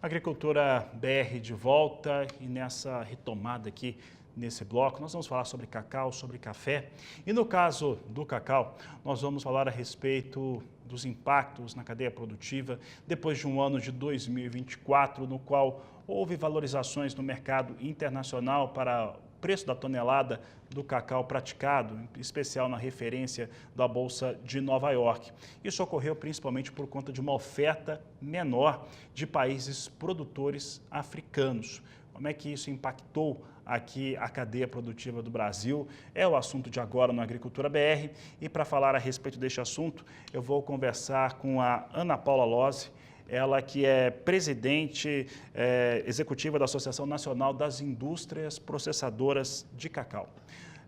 Agricultura BR de volta e nessa retomada aqui nesse bloco nós vamos falar sobre cacau, sobre café e no caso do cacau nós vamos falar a respeito dos impactos na cadeia produtiva depois de um ano de 2024 no qual houve valorizações no mercado internacional para o preço da tonelada do cacau praticado, em especial na referência da Bolsa de Nova York. Isso ocorreu principalmente por conta de uma oferta menor de países produtores africanos. Como é que isso impactou aqui a cadeia produtiva do Brasil? É o assunto de agora no Agricultura BR. E para falar a respeito deste assunto, eu vou conversar com a Ana Paula Lozzi, ela que é presidente executiva da Associação Nacional das Indústrias Processadoras de Cacau.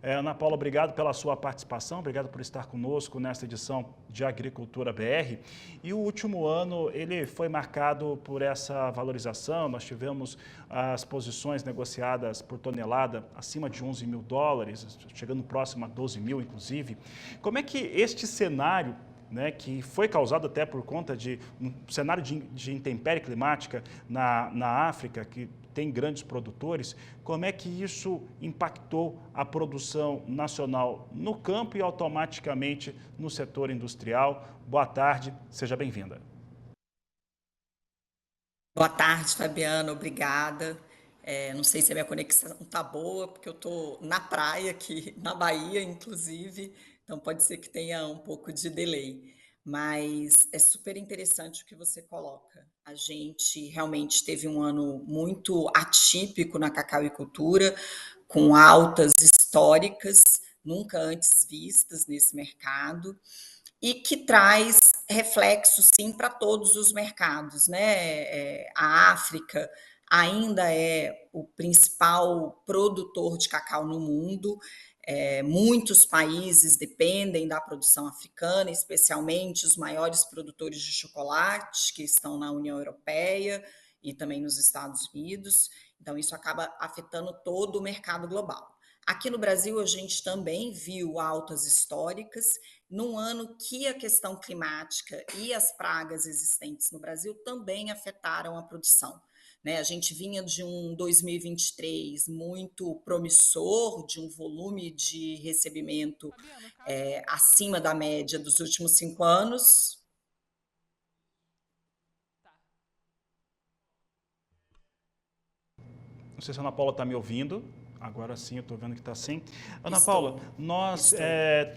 Ana Paula, obrigado pela sua participação, obrigado por estar conosco nesta edição de Agricultura BR. E o último ano ele foi marcado por essa valorização, nós tivemos as posições negociadas por tonelada acima de 11 mil dólares, chegando próximo a 12 mil inclusive. Como é que este cenário, que foi causado até por conta de um cenário de intempérie climática na África, que tem grandes produtores, como é que isso impactou a produção nacional no campo e automaticamente no setor industrial? Boa tarde, seja bem-vinda. Boa tarde, Fabiana, obrigada. Não sei se a minha conexão está boa, porque eu estou na praia aqui, na Bahia, inclusive, então pode ser que tenha um pouco de delay. Mas é super interessante o que você coloca. A gente realmente teve um ano muito atípico na cacauicultura, com altas históricas, nunca antes vistas nesse mercado, e que traz reflexos, sim, para todos os mercados, né? A África ainda é o principal produtor de cacau no mundo. Muitos países dependem da produção africana, especialmente os maiores produtores de chocolate, que estão na União Europeia e também nos Estados Unidos. Então, isso acaba afetando todo o mercado global. Aqui no Brasil, a gente também viu altas históricas, num ano que a questão climática e as pragas existentes no Brasil também afetaram a produção. A gente vinha de um 2023 muito promissor, de um volume de recebimento acima da média dos últimos 5 anos. Não sei se a Ana Paula está me ouvindo. Agora sim, eu estou vendo que está sim. Ana Paula, nós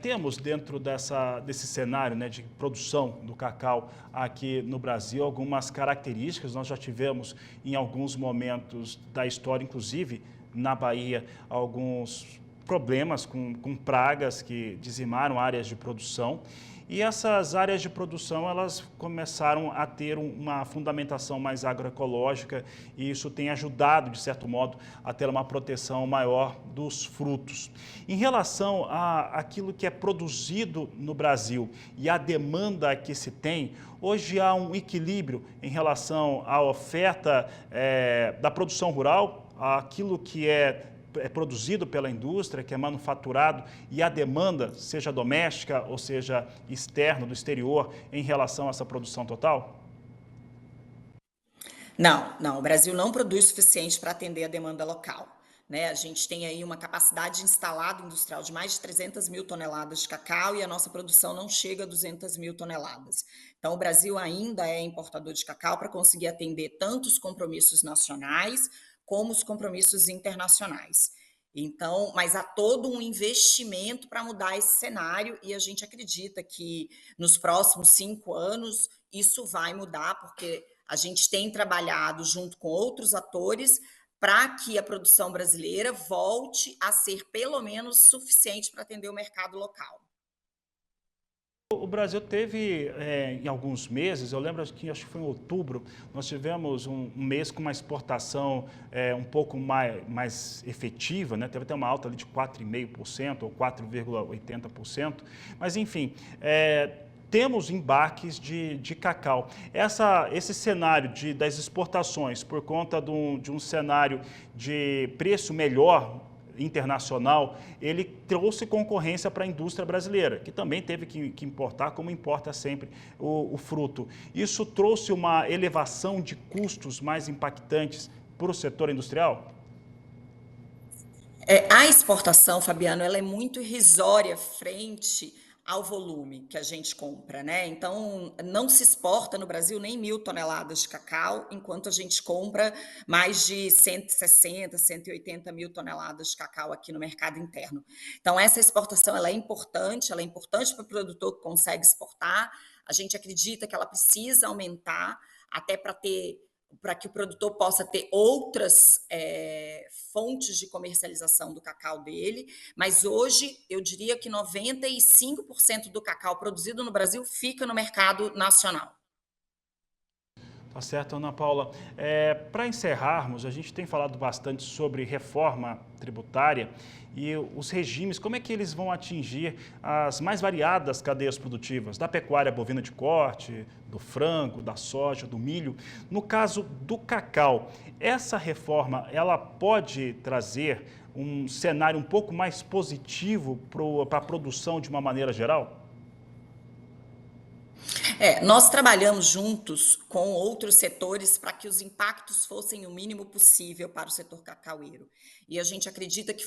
temos dentro desse cenário de produção do cacau aqui no Brasil algumas características. Nós já tivemos em alguns momentos da história, inclusive na Bahia, alguns problemas com pragas que dizimaram áreas de produção. E essas áreas de produção, elas começaram a ter uma fundamentação mais agroecológica e isso tem ajudado, de certo modo, a ter uma proteção maior dos frutos. Em relação àquilo que é produzido no Brasil e a demanda que se tem, hoje há um equilíbrio em relação à oferta da produção rural, aquilo que é produzido pela indústria, que é manufaturado, e a demanda, seja doméstica ou seja externa, do exterior, em relação a essa produção total? Não, o Brasil não produz o suficiente para atender a demanda local. A gente tem aí uma capacidade instalada industrial de mais de 300 mil toneladas de cacau e a nossa produção não chega a 200 mil toneladas. Então, o Brasil ainda é importador de cacau para conseguir atender tanto os compromissos nacionais como os compromissos internacionais. Então, mas há todo um investimento para mudar esse cenário e a gente acredita que nos próximos 5 anos isso vai mudar, porque a gente tem trabalhado junto com outros atores para que a produção brasileira volte a ser pelo menos suficiente para atender o mercado local. O Brasil teve, em alguns meses, eu lembro que acho que foi em outubro, nós tivemos um mês com uma exportação um pouco mais efetiva, teve até uma alta ali de 4,5% ou 4,80%, mas enfim, temos embarques de cacau. Esse cenário das exportações, por conta de um cenário de preço melhor, internacional, ele trouxe concorrência para a indústria brasileira, que também teve que importar, como importa sempre o fruto. Isso trouxe uma elevação de custos mais impactantes para o setor industrial? A exportação, Fabiano, ela é muito irrisória frente ao volume que a gente compra, né? Então, não se exporta no Brasil nem 1.000 toneladas de cacau, enquanto a gente compra mais de 160, 180 mil toneladas de cacau aqui no mercado interno. Então, essa exportação ela é importante para o produtor que consegue exportar. A gente acredita que ela precisa aumentar até para que o produtor possa ter outras fontes de comercialização do cacau dele, mas hoje eu diria que 95% do cacau produzido no Brasil fica no mercado nacional. Tá certo, Ana Paula. Para encerrarmos, a gente tem falado bastante sobre reforma tributária e os regimes, como é que eles vão atingir as mais variadas cadeias produtivas, da pecuária bovina de corte, do frango, da soja, do milho. No caso do cacau, essa reforma, ela pode trazer um cenário um pouco mais positivo para a produção de uma maneira geral? Nós trabalhamos juntos com outros setores para que os impactos fossem o mínimo possível para o setor cacaueiro. E a gente acredita que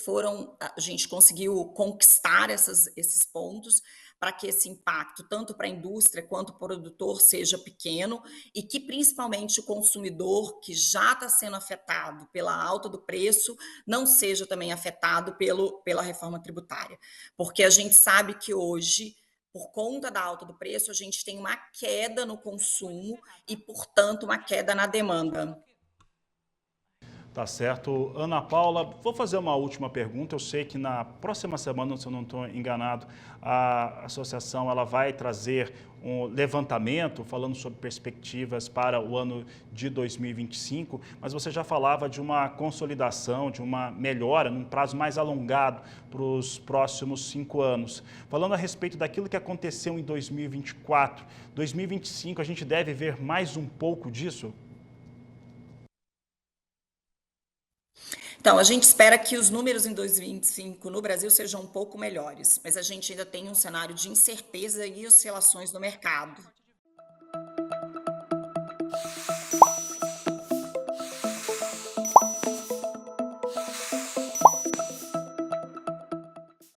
a gente conseguiu conquistar esses pontos para que esse impacto, tanto para a indústria quanto para o produtor, seja pequeno e que principalmente o consumidor, que já está sendo afetado pela alta do preço, não seja também afetado pela reforma tributária. Porque a gente sabe que hoje por conta da alta do preço, a gente tem uma queda no consumo e, portanto, uma queda na demanda. Tá certo. Ana Paula, vou fazer uma última pergunta. Eu sei que na próxima semana, se eu não estou enganado, a associação ela vai trazer um levantamento falando sobre perspectivas para o ano de 2025, mas você já falava de uma consolidação, de uma melhora num prazo mais alongado para os próximos 5 anos. Falando a respeito daquilo que aconteceu em 2024, 2025, a gente deve ver mais um pouco disso? Então, a gente espera que os números em 2025 no Brasil sejam um pouco melhores, mas a gente ainda tem um cenário de incerteza e oscilações no mercado.